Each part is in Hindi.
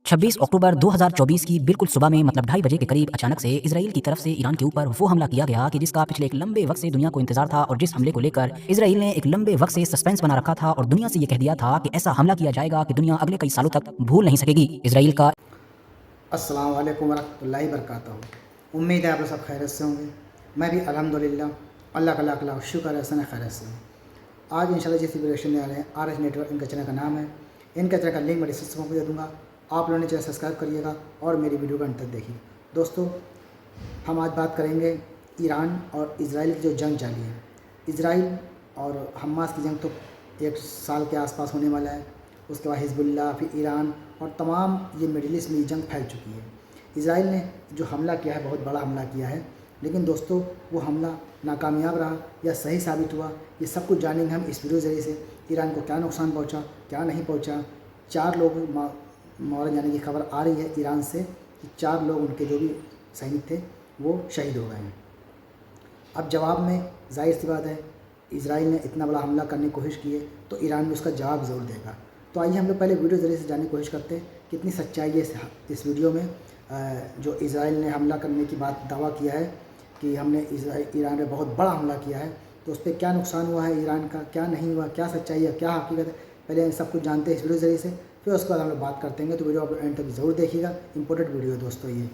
26 अक्टूबर 2024 की बिल्कुल सुबह में मतलब 2:30 बजे के करीब अचानक से इजराइल की तरफ से ईरान के ऊपर वो हमला किया गया कि जिसका पिछले एक लंबे वक्त से दुनिया को इंतजार था और जिस हमले को लेकर इजराइल ने एक लंबे वक्त से सस्पेंस बना रखा था और दुनिया से ये कह दिया था कि ऐसा हमला किया जाएगा कि दुनिया अगले कई सालों तक भूल नहीं सकेगी। इजराइल का अस्सलाम वालेकुम वरहमतुल्लाहि वबरकातुहू। उम्मीद है आप लोग सब खैरियत से होंगे। मैं भी अल्हम्दुलिल्लाह अल्लाह का लाख लाख शुक्र है सना खैरियत से हूँ। आज इंशाल्लाह जिस रिएक्शन में आ रहे हैं RH नेटवर्क, इनका चैनल का नाम है। इनका चैनल का लिंक मैं डिस्क्रिप्शन में दे दूँगा। आप लोगों ने चैनल सब्सक्राइब करिएगा और मेरी वीडियो का अंत तक देखिए। दोस्तों, हम आज बात करेंगे ईरान और इजराइल की जो जंग जारी है। इजराइल और हमास की जंग तो 1 साल के आसपास होने वाला है। उसके बाद हिजबुल्लाह, फिर ईरान और तमाम ये मिडिल ईस्ट में ये जंग फैल चुकी है। इजराइल ने जो हमला किया है बहुत बड़ा हमला किया है, लेकिन दोस्तों वो हमला नाकामयाब रहा या सही साबित हुआ, ये सब कुछ जानेंगे हम इस वीडियो ज़रिए से। ईरान को क्या नुकसान पहुंचा, क्या नहीं पहुंचा। 4 लोग मारे जाने की खबर आ रही है ईरान से कि 4 लोग उनके जो भी सैनिक थे वो शहीद हो गए हैं। अब जवाब में जाहिर सी बात है, इजराइल ने इतना बड़ा हमला करने की कोशिश की है तो ईरान भी उसका जवाब ज़रूर देगा। तो आइए हम लोग पहले वीडियो ज़रिए से जानने की कोशिश करते हैं कितनी सच्चाई है इस वीडियो में। जो इजराइल ने हमला करने की बात दावा किया है कि हमने ईरान में बहुत बड़ा हमला किया है, तो उस पर क्या नुकसान हुआ है ईरान का, क्या नहीं हुआ, क्या सच्चाई है, क्या हकीकत है, पहले सब कुछ जानते हैं इस वीडियो ज़रिए से। फिर उसके बाद हम लोग बात करते हैं। तो वीडियो आप एंड तक ज़रूर देखिएगा, इंपॉर्टेंट वीडियो है दोस्तों ये।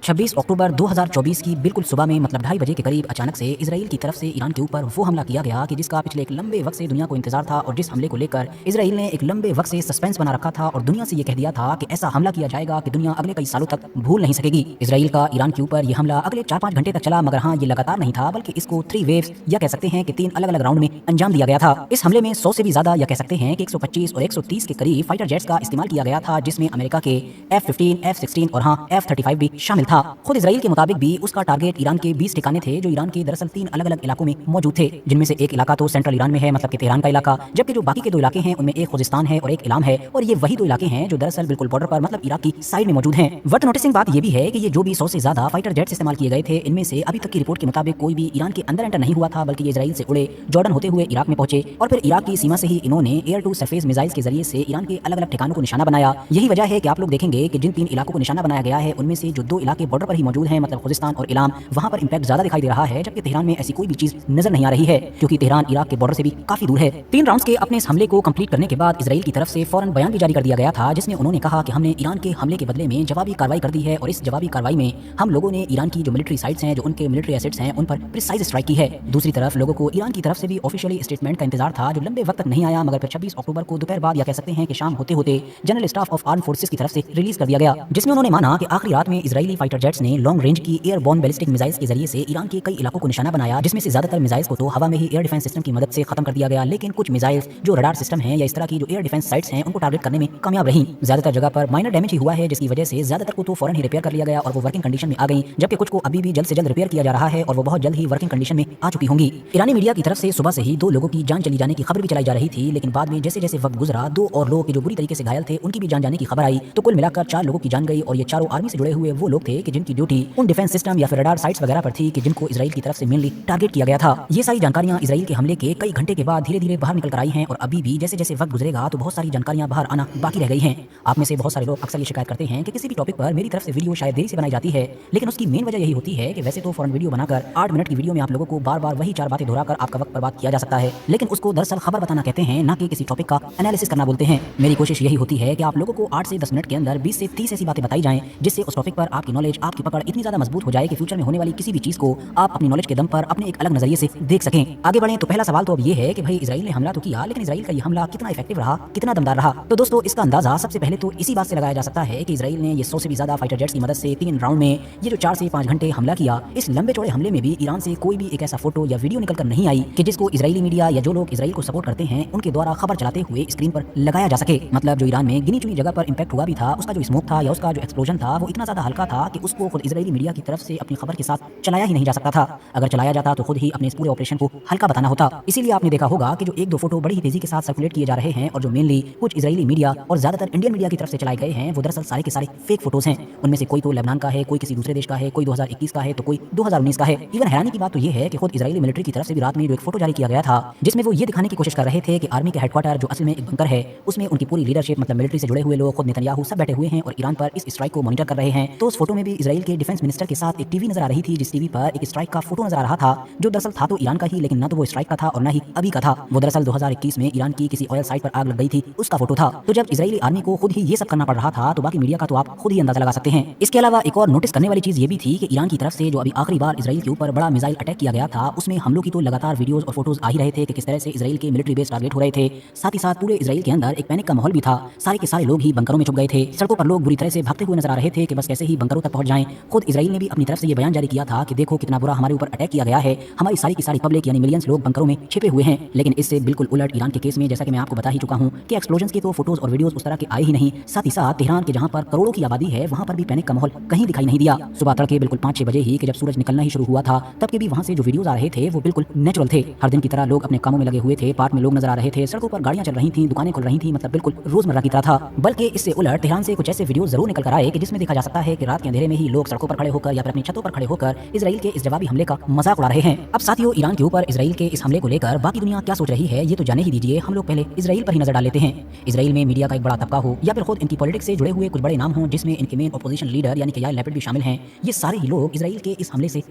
26 अक्टूबर 2024 की बिल्कुल सुबह में मतलब 2:30 बजे के करीब अचानक से इजराइल की तरफ से ईरान के ऊपर वो हमला किया गया कि जिसका पिछले एक लंबे वक्त से दुनिया को इंतजार था और जिस हमले को लेकर इजराइल ने एक लंबे वक्त से सस्पेंस बना रखा था और दुनिया से ये कह दिया था कि ऐसा हमला किया जाएगा कि दुनिया अगले कई सालों तक भूल नहीं सकेगी। इजराइल का ईरान के ऊपर यह हमला अगले 4-5 घंटे तक चला, मगर हाँ, ये लगातार नहीं था बल्कि इसको 3 वेव्स या कह सकते हैं कि 3 अलग अलग राउंड में अंजाम दिया गया था। इस हमले में 100 से भी ज्यादा या कह सकते हैं कि 125 और 130 के करीब फाइटर जेट्स का इस्तेमाल किया गया था, जिसमें अमेरिका के F-15, F-16 और हाँ F-35 भी शामिल था। खुद इजराइल के मुताबिक भी उसका टारगेट ईरान के 20 ठिकाने थे जो ईरान के दरअसल 3 अलग अलग इलाकों में मौजूद थे, जिनमें से एक इलाका तो सेंट्रल ईरान में है, मतलब कि तेहरान का इलाका, जबकि जो बाकी के 2 इलाके हैं उनमें एक खुजिस्तान है और एक इलाम है। और ये वही 2 इलाके हैं जो दरअसल बिल्कुल बॉर्डर पर मतलब इराक की साइड में मौजूद हैं। वर्थ नोटिसिंग बात ये भी है कि ये जो भी 100 से ज्यादा फाइटर जेट्स इस्तेमाल किए गए थे, इनमें से अभी तक की रिपोर्ट के मुताबिक कोई भी ईरान के अंदर एंटर नहीं हुआ था, बल्कि ये इजराइल से उड़े, जॉर्डन होते हुए इराक में पहुंचे और फिर इराक की सीमा से ही इन्होंने एयर टू सरफेस मिसाइल्स के जरिए से ईरान के अलग अलग ठिकानों को निशाना बनाया। यही वजह है कि आप लोग देखेंगे कि जिन 3 इलाकों को निशाना बनाया गया है उनमें से जो 2 इलाके बॉर्डर पर ही मौजूद हैं, मतलब खुजिस्तान और इलाम, वहां पर इंपैक्ट ज्यादा दिखाई दे रहा है, जबकि तेहरान में ऐसी कोई भी चीज नजर नहीं आ रही है, क्योंकि तेहरान इराक के बॉर्डर से भी काफी दूर है। 3 राउंड्स के अपने इस हमले को कंप्लीट करने के बाद इजराइल की तरफ से फौरन बयान भी जारी कर दिया गया था, जिसमें उन्होंने कहा कि हमने ईरान के हमले के बदले में जवाबी कार्रवाई कर दी है और इस जवाबी कार्रवाई में हम लोगों ने ईरान की जो मिलिट्री साइट्स हैं, जो उनके मिलिट्री एसेट्स हैं, उन पर प्रिसाइज स्ट्राइक की है। दूसरी तरफ लोगों को ईरान की तरफ से भी ऑफिशियली स्टेटमेंट का इंतजार था, जो लंबे वक्त तक नहीं आया, मगर फिर 26 अक्टूबर को दोपहर बाद या कह सकते हैं कि शाम होते होते general staff of arm forces की तरफ से रिलीज कर दिया गया, जिसमें उन्होंने माना कि आखिरी रात में इजरायली फाइटर जेट्स ने लॉन्ग रेंज की एयरबॉर्न बैलिस्टिक मिसाइल्स के जरिए से ईरान के कई इलाकों को निशाना बनाया, जिसमें से ज्यादातर मिसाइल्स को तो हवा में ही एयर डिफेंस सिस्टम की मदद से खत्म कर दिया गया, लेकिन कुछ मिसाइल्स जो रडार सिस्टम हैं या इस तरह की जो एयर डिफेंस साइट्स हैं उनको टारगेट करने में कामयाब रही। ज्यादातर जगह पर माइनर डैमेज ही हुआ है, जिसकी वजह से ज्यादातर को तो फौरन ही रिपेयर कर लिया गया और वो वर्किंग कंडीशन में आ गई, जबकि कुछ को अभी भी जल्द से जल्द रिपेयर किया जा रहा है और वो बहुत जल्द ही वर्किंग कंडीशन में आ चुकी होंगी। ईरानी मीडिया की तरफ से सुबह से ही 2 लोगों की जान चली जाने की खबर भी चलाई जा रही थी, लेकिन बाद में जैसे जैसे वक्त गुजरा 2 और लोग जो बुरी तरीके से घायल थे उनकी भी जान जाने की खबर आई, तो कुल मिलाकर 4 लोगों की जान गई। और ये चारों आर्मी से जुड़े हुए वो लोग थे कि जिनकी ड्यूटी उन डिफेंस सिस्टम या फिर रडार साइट्स वगैरह पर थी कि जिनको इजराइल की तरफ से मेनली टारगेट किया गया था। ये सारी जानकारियां इजराइल के हमले के कई घंटे के बाद धीरे धीरे बाहर निकल कर आई हैं और अभी भी जैसे जैसे वक्त गुजरेगा तो बहुत सारी जानकारियां बाहर आना बाकी रह गई हैं। आप में से बहुत सारे लोग अक्सर ये शिकायत करते हैं कि किसी भी टॉपिक पर मेरी तरफ से वीडियो शायद देरी से बनाई जाती है, लेकिन उसकी मेन वजह यही होती है कि वैसे तो फौरन वीडियो बनाकर 8 मिनट की वीडियो में आप लोगों को बार बार वही 4 बातें दोहराकर आपका वक्त बर्बाद किया जा सकता है, लेकिन उसको दरअसल खबर बताना कहते हैं, ना कि किसी टॉपिक का एनालिसिस करना बोलते हैं। मेरी कोशिश यही होती है कि आप लोगों को 8 से 10 मिनट के अंदर 20 से 30 ऐसी बातें बताई जाएं, जिससे उस टॉपिक पर आपकी नॉलेज, आपकी पकड़ इतनी ज्यादा मजबूत हो जाए कि फ्यूचर में होने वाली किसी भी चीज को आप अपनी नॉलेज के दम पर अपने एक अलग नजरिए से देख सकें। आगे बढ़ें तो पहला सवाल तो अब ये है कि भाई इजराइल ने हमला तो किया, लेकिन इजराइल का ये हमला कितना इफेक्टिव रहा, कितना दमदार रहा। तो दोस्तों इसका अंदाजा सबसे पहले तो इसी बात से लगाया जा सकता है कि इजराइल ने ये 100 से भी ज्यादा फाइटर जेट्स की मदद से 3 राउंड में ये जो 4 से 5 घंटे हमला किया, इस लंबे चौड़े हमले में भी ईरान से कोई भी एक ऐसा फोटो या वीडियो निकल कर नहीं आई कि जिसको इजरायली मीडिया या जो लोग इजराइल को सपोर्ट करते हैं उनके द्वारा खबर चलाते हुए स्क्रीन पर लगाया जा सके। मतलब जो ईरान में गिनी चुनी जगह पर इंपैक्ट हुआ भी था, उसका जो स्मोक था या उसका जो एक्सप्लोजन था वो इतना ज्यादा हल्का था कि उसको खुद इजरायली मीडिया की तरफ से अपनी खबर के साथ चलाया ही नहीं जा सकता था। अगर चलाया जाता तो खुद ही अपने इस पूरे ऑपरेशन को हल्का बताना होता। इसीलिए आपने देखा होगा कि जो एक दो फोटो बड़ी ही तेजी के साथ सर्कुलेट किए जा रहे हैं और जो मेनली कुछ इजरायली मीडिया और ज्यादातर इंडियन मीडिया की तरफ से चलाए गए हैं, वो दरअसल सारे के सारे फेक फोटोज हैं। उनमें से कोई तो लेबनान का है, कोई किसी दूसरे देश का है, कोई 2021 का है तो कोई 2019 का है। इवन हैरानी की बात तो ये है कि खुद इजरायली मिलिट्री की तरफ से भी रात में जो एक फोटो जारी किया गया था, जिसमें वो ये दिखाने की कोशिश कर रहे थे कि आर्मी के हेडक्वार्टर जो असल में एक बंकर है, उसमें उनकी पूरी लीडरशिप मतलब मिलिट्री से जुड़े हुए लोग, खुद नेतन्याहू सब बैठे हुए हैं और ईरान पर इस स्ट्राइक को मॉनिटर कर रहे हैं। तो उस फोटो में भी इजराइल के डिफेंस मिनिस्टर के साथ एक टीवी नजर आ रही थी, जिस टीवी पर एक स्ट्राइक का फोटो नजर आ रहा था, जो दरअसल था तो ईरान का ही, लेकिन ना तो वो स्ट्राइक का था और ना ही अभी का था। वो दरअसल 2021 में ईरान की किसी ऑयल साइट पर आग लग गई थी, उसका फोटो था। तो जब इजरायली आर्मी को खुद ही ये सब करना पड़ रहा था, तो बाकी मीडिया का तो आप खुद ही अंदाजा लगा सकते हैं। इसके अलावा एक और नोटिस करने वाली चीज ये भी थी कि ईरान की तरफ से जो अभी आखिरी बार इजराइल के ऊपर बड़ा मिसाइल अटैक किया गया था, उसमें हमलों की तो लगातार वीडियोस और फोटोज आ ही रहे थे कि किस तरह से इजराइल के मिलिट्री बेस टारगेट हो रहे थे। साथ ही साथ पूरे इजराइल के अंदर एक पैनिक का माहौल भी था। सारे के सारे लोग ही बंकरों में छुप गए थे। सड़कों पर लोग बुरी तरह से भागते हुए नजर आ रहे थे कि बस कैसे ही बंकरों तक पहुंच जाएं। खुद इजराइल ने भी अपनी तरफ से ये बयान जारी किया था कि देखो कितना बुरा हमारे ऊपर अटैक किया गया है, हमारी सारी की सारी पब्लिक यानी मिलियंस लोग बंकरों में छिपे हुए हैं। लेकिन इससे बिल्कुल उलट ईरान के केस में, जैसा कि मैं आपको बता ही चुका हूं कि एक्सप्लोजन्स के तो फोटोज और वीडियोस उस तरह के आए ही नहीं। साथ ही साथ तेहरान के जहां पर करोड़ों की आबादी है, वहां पर भी पैनिक का माहौल कहीं दिखाई नहीं दिया। सुबह तड़के बिल्कुल 5-6 बजे ही कि जब सूरज निकलना ही शुरू हुआ था, तब के भी वहां से जो वीडियोस आ रहे थे वो बिल्कुल नेचुरल थे। हर दिन की तरह लोग अपने कामों में लगे हुए थे, पार्क में लोग नजर आ रहे थे, सड़कों पर गाड़ियां चल रही थी, दुकानें खुल रही थी, मतलब बिल्कुल रोजमर्रा की तरह था। बल्कि इससे उलट तेहरान से कुछ ऐसे वीडियो जरूर निकल कर आए कि जिसमें देखा जा सकता है कि रात के अंधेरे में ही लोग सड़कों पर खड़े होकर या फिर अपनी छतों पर खड़े होकर इजराइल के इस जवाबी हमले का मजाक उड़ा रहे हैं। अब साथियों, ईरान के ऊपर इजराइल के इस हमले को लेकर बाकी दुनिया क्या सोच रही है, ये तो जाने ही दीजिए। हम लोग पहले इजराइल पर ही नजर डाल लेते हैं। इजराइल में मीडिया का एक बड़ा तबका हो या फिर खुद इनकी पॉलिटिक्स से जुड़े हुए कुछ बड़े नाम हों, जिसमें इनके मेन अपोजिशन लीडर यानी कि यार लैपिड भी शामिल हैं, ये सारे ही लोग इजराइल के इस हमले से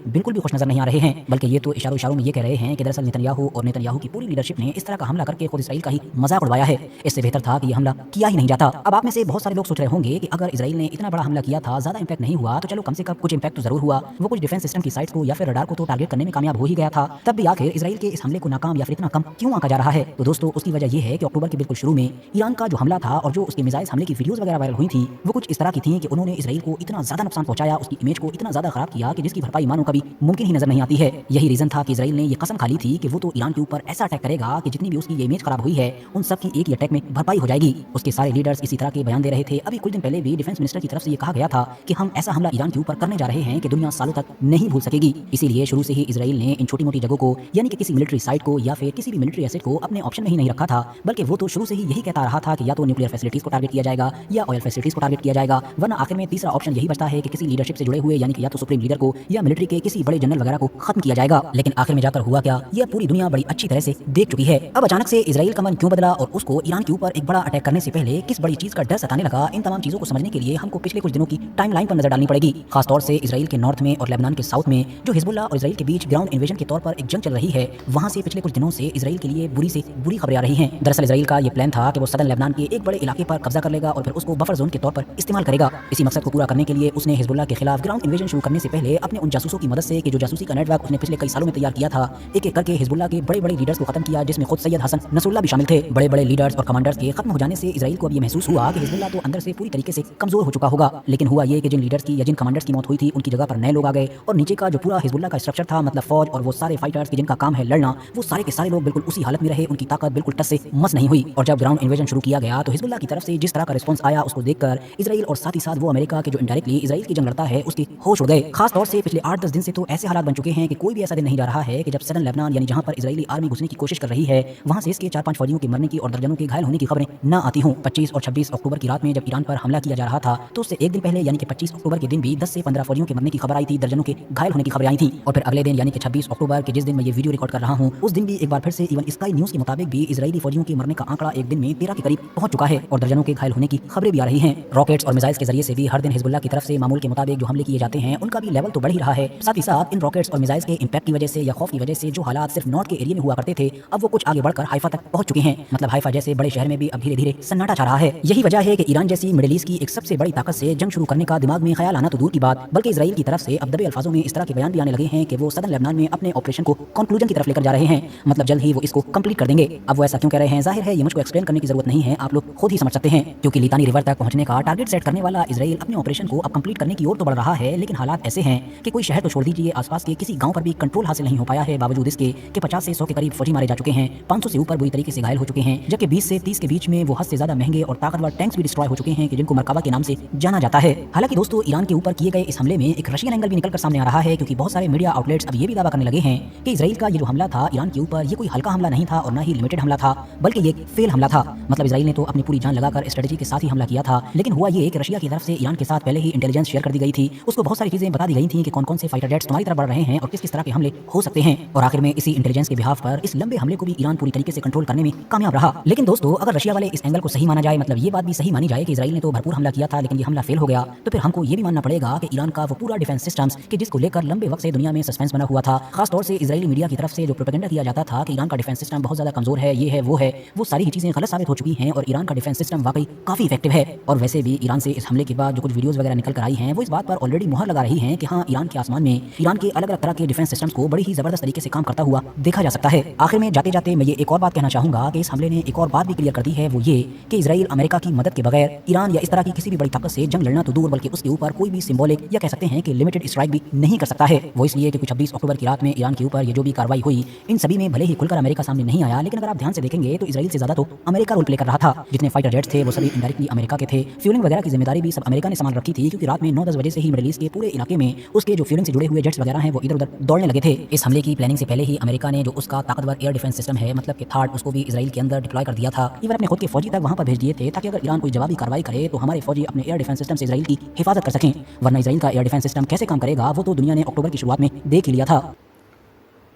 बिल्कुल भी खुश नजर नहीं आ रहे हैं। बल्कि ये तो इशारों इशारों में ये कह रहे हैं कि दरअसल नेतन्याहू और नेतन्याहू की पूरी लीडरशिप ने इस तरह का हमला करके खुद इजराइल का ही मजाक उड़वाया है। इससे बेहतर था कि ये हमला किया ही नहीं जाता। अब आप में से बहुत सारे लोग सोच रहे होंगे कि अगर इजराइल ने इतना बड़ा हमला किया था, ज्यादा इंपैक्ट नहीं हुआ, तो चलो कम से कम कुछ इंपैक्ट तो जरूर हुआ। वो कुछ डिफेंस सिस्टम की साइट्स को या फिर रडार को तो टारगेट करने में कामयाब हो ही गया था। तब भी आखिर इजराइल के इस हमले को नाकाम या फिर इतना कम क्यों आंका जा रहा है? तो दोस्तों, उसकी वजह यह है कि अक्टूबर के बिल्कुल शुरू में ईरान का जो हमला था और जो उसके मिसाइल हमले की वीडियोस वगैरह वायरल हुई थी, वो कुछ इस तरह की थी कि उन्होंने इजराइल को इतना ज्यादा नुकसान पहुंचाया, उसकी इमेज को इतना ज्यादा खराब किया कि जिसकी भरपाई मानो कभी मुमकिन ही नजर नहीं आती है। यही रीजन था कि इजराइल ने ये कसम खा ली थी कि वो तो ईरान के ऊपर ऐसा अटैक करेगा कि जितनी भी उसकी ये इमेज खराब हुई है, उन सब की एक ही अटैक में भरपाई हो जाएगी। उसके सारे लीडर्स इसी तरह के बयान दे रहे थे। अभी कुछ दिन पहले भी डिफेंस मिनिस्टर की तरफ से ये कहा गया था कि हम ऐसा हमला ईरान के ऊपर करने जा रहे हैं कि दुनिया सालों तक नहीं भूल सकेगी। इसीलिए शुरू से ही इजराइल ने इन छोटी मोटी जगहों को यानी कि किसी मिलिट्री साइट को या फिर किसी भी मिलिट्री एसेट को अपने ऑप्शन में ही नहीं रखा था, बल्कि वो तो शुरू से ही यही कहता रहा था कि या तो न्यूक्लियर फैसिलिटीज को टारगेट किया जाएगा या ऑयल फैसिलिटीज को टारगेट किया जाएगा, वरना आखिर में तीसरा ऑप्शन यही बचता है कि किसी लीडरशिप से जुड़े हुए यानी कि या तो सुप्रीम लीडर को या मिलिट्री के किसी बड़े जनरल वगैरह को खत्म किया जाएगा। लेकिन आखिर में जाकर हुआ क्या, यह पूरी दुनिया बड़ी अच्छी तरह से देख चुकी है। अब अचानक से इजराइल का मन क्यों बदला और उसको ईरान के ऊपर एक बड़ा अटैक करने से पहले किस बड़ी चीज का डर सताने लगा, इन तमाम चीजों को समझने के लिए हमको पिछले कुछ दिनों की टाइमलाइन पर नजर डालनी पड़ेगी। खासतौर से इजराइल के नॉर्थ में और लेबनान के साउथ में जो हिजबुल्लाह और इजराइल के बीच ग्राउंड इन्वेजन के तौर पर एक जंग चल रही है, वहां से पिछले कुछ दिनों से इजराइल के लिए बुरी से बुरी खबरें आ रही हैं। दरअसल इजराइल का ये प्लान था कि वो सदर्न लेबनान के एक बड़े इलाके पर कब्जा कर लेगा और फिर उसको बफर जोन के तौर पर इस्तेमाल करेगा। इसी मकसद को पूरा करने के लिए उसने हिजबुल्लाह के खिलाफ ग्राउंड इन्वेजन शुरू करने से पहले अपने उन जासूसों की मदद से कि जो जासूसी का नेटवर्क उसने पिछले कई सालों में तैयार किया था, एक एक करके हिजबुल्लाह के बड़े बड़े लीडर्स को खत्म किया, जिसमें खुद सैयद हसन नसरुल्लाह भी शामिल थे। बड़े बड़े लीडर्स और कमांडर्स के खत्म हो जाने से इजराइल को अब ये महसूस हुआ कि हिजबुल्लाह तो अंदर से पूरी तरीके से कमजोर हो चुका होगा। लेकिन हुआ ये कि जिन लीडर्स की या जिन कमांडर्स की मौत हुई थी, उनकी जगह पर नए लोग आ गए और नीचे का जो पूरा हिजबुल्लाह का स्ट्रक्चर था, मतलब फौज और वो सारे फाइटर्स की जिनका काम है लड़ना, वो सारे के सारे लोग बिल्कुल उसी हालत में रहे, उनकी ताकत बिल्कुल टस से मस नहीं हुई। और जब ग्राउंड इन्वेजन शुरू किया गया तो हिजबुल्लाह की तरफ से जिस तरह का रिस्पांस आया, उसको देखकर इजराइल और साथ ही साथ वो अमेरिका के जो इनडायरेक्टली इजराइल की जंग लड़ता है, उसके होश उड़ गए। खास तौर से पिछले 8-10 दिन से तो ऐसे हालात बन चुके हैं कि कोई भी ऐसा दिन नहीं जा रहा है कि जब सदर्न लेबनान यानी जहां पर इजरायली आर्मी घुसने की कोशिश कर रही है, वहां से इसके 4-5 फौजियों के मरने की और दर्जनों के घायल होने की खबरें न आती हों। 25 और 26 अक्टूबर की रात में जब ईरान पर हमला किया जा रहा था, तो उससे एक दिन पहले यानी कि 25 अक्टूबर के दिन भी 10 से 15 फौजियों के मरने की खबर आई थी, दर्जनों के घायल होने की खबरें आई थी। और फिर अगले दिन यानी कि 26 अक्टूबर के जिस दिन मैं ये वीडियो रिकॉर्ड कर रहा हूं, उस दिन भी एक बार फिर से इवन स्काई न्यूज के मुताबिक भी इजरायली फौजियों के मरने का आंकड़ा एक दिन में 13 के करीब पहुंच चुका है और दर्जनों के घायल होने की खबरें भी आ रही हैं। रॉकेट्स और मिसाइल्स के जरिए से भी हर दिन हिजबुल्लाह की तरफ से मामूल के मुताबिक जो हमले किए जाते हैं, उनका भी लेवल तो बढ़ ही रहा है। साथ ही साथ इन रॉकेट्स और मिसाइल्स के इंपैक्ट की वजह से या खौफ की वजह से जो हालात सिर्फ नॉर्थ के एरिया में हुआ करते थे, अब वो कुछ आगे बढ़कर हाइफा तक पहुंच चुके हैं। मतलब हाइफा जैसे बड़े शहर में भी अब धीरे धीरे सन्नाटा छा रहा है। यही वजह है कि ईरान जैसी मिडिल ईस्ट की एक सबसे बड़ी ताकत से जंग शुरू करने का दिमाग में ख्याल आना तो दूर की बात, बल्कि इजराइल की तरफ से अब दबे अल्फाजों में इस तरह के बयान भी आने लगे हैं कि वो सदर्न लेबनान में अपने ऑपरेशन को कंक्लूजन की तरफ लेकर जा रहे हैं। मतलब जल्द ही वो इसको कंप्लीट कर देंगे। अब वो ऐसा क्यों कह रहे हैं, जाहिर है ये मुझको एक्सप्लेन करने की जरूरत नहीं है, आप लोग खुद ही समझ सकते हैं। क्योंकि लितानी रिवर तक पहुंचने का टारगेट सेट करने वाला इजराइल अपने ऑपरेशन को अब कंप्लीट करने की ओर तो बढ़ रहा है, लेकिन हालात ऐसे हैं कि कोई शहर तो छोड़ दीजिए, आसपास के किसी गांव पर भी कंट्रोल हासिल नहीं हो पाया है, बावजूद इसके कि 50 से 100 के करीब फौजी मारे जा चुके हैं, 500 से ऊपर बुरी तरीके से घायल हो चुके हैं, जबकि 20 से 30 के बीच में वो हद से ज्यादा महंगे और ताकतवर टैंक्स भी डिस्ट्रॉय हो चुके हैं कि जिनको मरकाबा के नाम से जाना जाता है। हालांकि दोस्तों, ईरान ईरान के ऊपर किए गए इस हमले में एक रशियन एंगल भी निकल कर सामने आ रहा है, क्योंकि बहुत सारे मीडिया आउटलेट्स अब ये भी दावा करने लगे हैं कि इसराइल का ये जो हमला था ईरान के ऊपर, ये कोई हल्का हमला नहीं था और ना ही लिमिटेड हमला था, बल्कि ये फेल हमला था। मतलब इसराइल ने तो अपनी पूरी जान लगाकर स्ट्रेटजी के साथ ही हमला किया था, लेकिन हुआ ये कि रशिया की तरफ से ईरान के साथ पहले ही इंटेलिजेंस शेयर कर दी गई थी। उसको बहुत सारी चीजें बता दी गई थी कि कौन कौन से फाइटर जेट्स तुम्हारी तरफ बढ़ रहे हैं और किस किस तरह के हमले हो सकते हैं। और आखिर में इसी इंटेलिजेंस के बिहाफ पर इस लंबे हमले को भी ईरान पूरी तरीके से कंट्रोल करने में कामयाब रहा। लेकिन दोस्तों, अगर रशिया वाले इस एंगल को सही माना जाए, मतलब ये बात भी सही मानी जाए कि इसराइल ने तो भरपूर हमला किया था लेकिन ये हमला फेल हो गया, तो फिर हमको ये भी मानना पड़ेगा कि ईरान का वो पूरा डिफेंस सिस्टम्स कि जिसको लेकर लंबे वक्त से दुनिया में सस्पेंस बना हुआ था, खासतौर से इजरायली मीडिया की तरफ से जो प्रोपेगेंडा किया जाता था कि ईरान का डिफेंस सिस्टम बहुत ज्यादा कमजोर है, ये है वो सारी ही चीजें गलत साबित हो चुकी हैं और ईरान का डिफेंस सिस्टम वाकई काफी इफेक्टिव है। और वैसे भी ईरान से इस हमले के बाद जो कुछ वीडियोस वगैरह निकल कर आई हैं, वो इस बात पर ऑलरेडी मुहर लगा रही हैं कि हाँ, ईरान के आसमान में ईरान के अलग अलग तरह के डिफेंस सिस्टम्स को बड़ी ही जबरदस्त तरीके से काम करता हुआ देखा जा सकता है। आखिर में जाते जाते मैं ये एक और बात कहना चाहूंगा कि इस हमले ने एक और बात भी क्लियर कर दी है, वो ये कि इसराइल अमेरिका की मदद के बगैर ईरान या इस तरह की किसी भी बड़ी ताकत से जंग लड़ना तो दूर, बल्कि उसके ऊपर कोई भी सिंबॉलिक या कह सकते हैं कि लिमिटेड स्ट्राइक भी नहीं कर सकता है। वो इसलिए कि 26 अक्टूबर की रात में ईरान के ऊपर ये जो भी कार्रवाई हुई, इन सभी में भले ही खुलकर अमेरिका सामने नहीं आया, लेकिन अगर आप ध्यान से देखेंगे तो इसराइल से ज्यादा तो अमेरिका रोल प्ले कर रहा था। जितने फाइटर जेट्स थे वो सभी इनडायरेक्टली अमेरिका के थे। फ्यूलिंग वगैरह की जिम्मेदारी भी सब अमेरिका ने संभाल रखी थी, क्योंकि रात में 9-10 बजे से ही मिडिल ईस्ट के पूरे इलाके में उसके जो फ्यूलिंग से जुड़े हुए जेट्स वगैरह हैं वो इधर उधर दौड़ने लगे थे। इस हमले की प्लानिंग से पहले ही अमेरिका ने जो उसका ताकतवर एयर डिफेंस सिस्टम है, मतलब कि थार्ड, उसको भी इसराइल के अंदर डिप्लॉय कर दिया था। इवन अपने खुद के फौजी तक वहां पर भेज दिए थे ताकि अगर ईरान कोई जवाबी कार्रवाई करे तो हमारे फौजी अपने एयर डिफेंस सिस्टम से इसराइल की हिफाजत कर सकें। वरना इसराइल का एयर डिफेंस सिस्टम कैसे काम करेगा वो तो दुनिया ने अक्टूबर की शुरुआत में देख ही लिया था।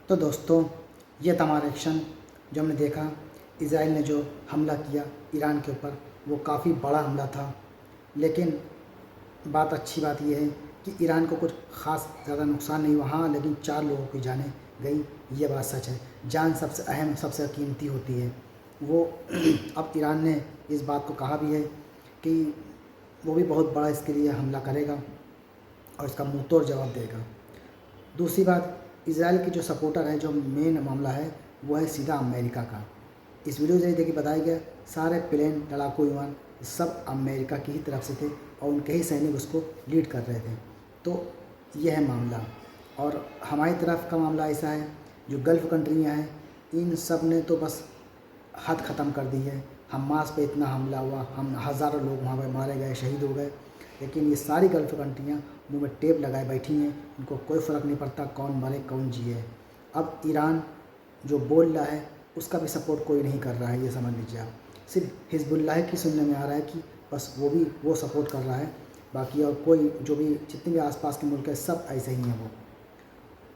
तो दोस्तों, ये था हमारा एक्शन जो हमने देखा। इसराइल ने जो हमला किया ईरान के ऊपर, वो काफ़ी बड़ा हमला था, लेकिन अच्छी बात यह है कि ईरान को कुछ ख़ास ज़्यादा नुकसान नहीं हुआ। हाँ, लेकिन 4 लोगों की जानें गई, ये बात सच है। जान सबसे अहम, सबसे कीमती होती है। वो अब ईरान ने इस बात को कहा भी है कि वो भी बहुत बड़ा इसके लिए हमला करेगा और इसका मुँह तोड़ जवाब देगा। दूसरी बात, इसराइल की जो सपोर्टर है, जो मेन मामला है, वो है सीधा अमेरिका का। इस वीडियो से देखिए बताया गया, सारे प्लेन, लड़ाकू विमान सब अमेरिका की ही तरफ से थे और उनके ही सैनिक उसको लीड कर रहे थे। तो यह है मामला। और हमारी तरफ का मामला ऐसा है, जो गल्फ़ कंट्रियाँ हैं, इन सब ने तो बस हद ख़त्म कर दी है। हमास पे इतना हमला हुआ, हम हज़ारों लोग वहाँ पर मारे गए, शहीद हो गए, लेकिन ये सारी गल्फ़ कंट्रियाँ मुँह में टेप लगाए बैठी हैं। इनको कोई फ़र्क नहीं पड़ता कौन मरे कौन जिए। अब ईरान जो बोल रहा है उसका भी सपोर्ट कोई नहीं कर रहा है, ये समझ लीजिए आप। सिर्फ हिज़्बुल्लाह की सुनने में आ रहा है कि बस वो सपोर्ट कर रहा है, बाकी और कोई जो भी जितने भी आसपास के मुल्क है सब ऐसे ही हैं वो।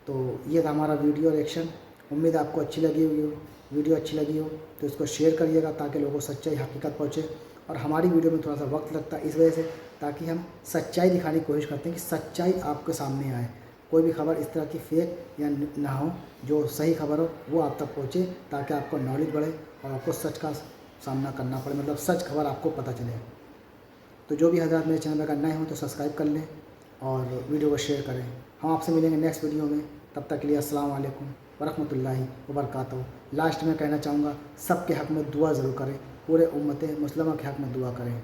तो ये था हमारा वीडियो रिएक्शन। उम्मीद है आपको अच्छी लगी हुई हो। वीडियो अच्छी लगी हो तो इसको शेयर करिएगा ताकि लोगों को सच्चाई हकीकत पहुँचे। और हमारी वीडियो में थोड़ा सा वक्त लगता है इस वजह से, ताकि हम सच्चाई दिखाने की कोशिश करते हैं कि सच्चाई आपके सामने आए। कोई भी खबर इस तरह की फेक या ना हो, जो सही खबर हो वो आप तक पहुँचे, ताकि आपको नॉलेज बढ़े और आपको सच का सामना करना पड़े, मतलब सच खबर आपको पता चले। तो जो भी हज़रात मेरे चैनल पर नए हो तो सब्सक्राइब कर लें और वीडियो को शेयर करें। हम आपसे मिलेंगे नेक्स्ट वीडियो में, तब तक के लिए अस्सलाम वालेकुम वरहमतुल्लाहि वबरकातुहू। लास्ट में कहना चाहूँगा, सबके हक़ में दुआ ज़रूर करें, पूरे उम्मत मुस्लिमा के हक़ में दुआ करें।